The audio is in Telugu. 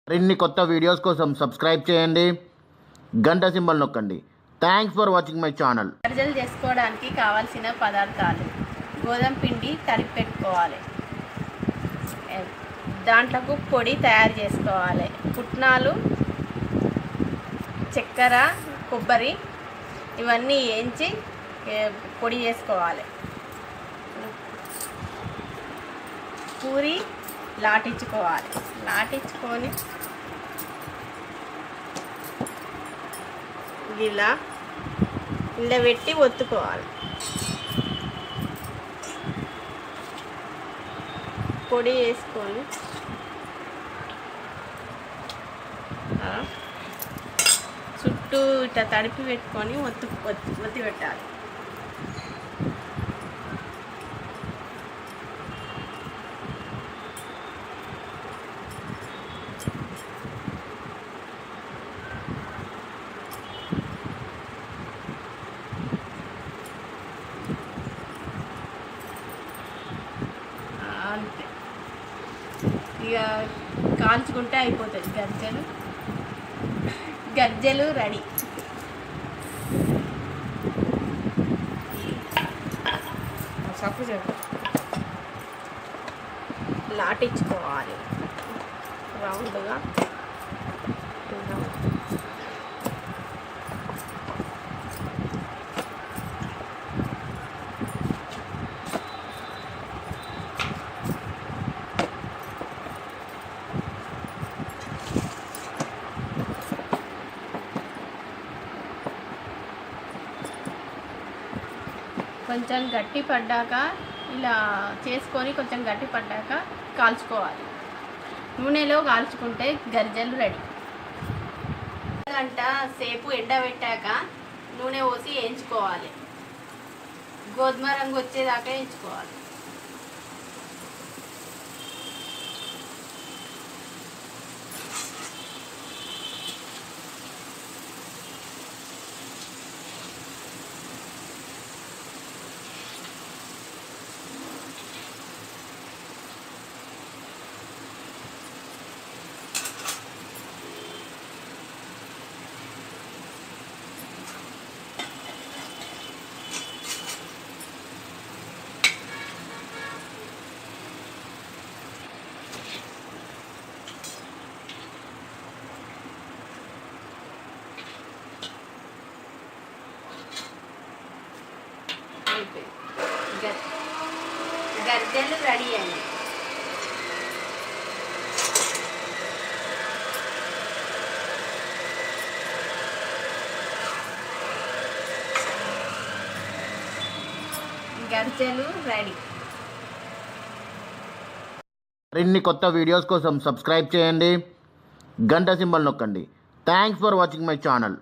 మరిన్ని కొత్త వీడియోస్ కోసం సబ్స్క్రైబ్ చేయండి, గంట సింబల్ నొక్కండి. Thanks for watching my channel. గర్జలు చేసుకోవడానికి కావాల్సిన పదార్థాలు: గోధుమ పిండి తడిపి పెట్టుకోవాలి, దాంట్లోకి పొడి తయారు చేసుకోవాలి, పుట్నాలు, చక్కెర, కొబ్బరి ఇవన్నీ వేయించి పొడి చేసుకోవాలి. పూరి లాటించుకోవాలి, లాటించుకొని ఇలా పెట్టి ఒత్తుకోవాలి. పొడి వేసుకొని చుట్టూ ఇట్లా తడిపి పెట్టుకొని ఒత్తి పెట్టాలి. అంతే, ఇక కాల్చుకుంటే అయిపోతుంది. గర్జలు రెడీ. లాటించుకోవాలి రౌండ్గా. కొంచెం గట్టి పడ్డాక ఇలా చేసుకొని కొంచెం గట్టి పడ్డాక కాల్చుకోవాలి. నూనెలో కాల్చుకుంటే గర్జలు రెడీ. గంట సేపు ఎండబెట్టాక నూనె పోసి వేయించుకోవాలి. గోధుమ రంగు వచ్చేదాకా వేయించుకోవాలి. గర్జలు రెడీ అయ్యాయి. గర్జలు రెడీ. మరిన్ని కొత్త వీడియోస్ కోసం సబ్స్క్రైబ్ చేయండి, గంట సింబల్ నొక్కండి. Thanks for watching my channel.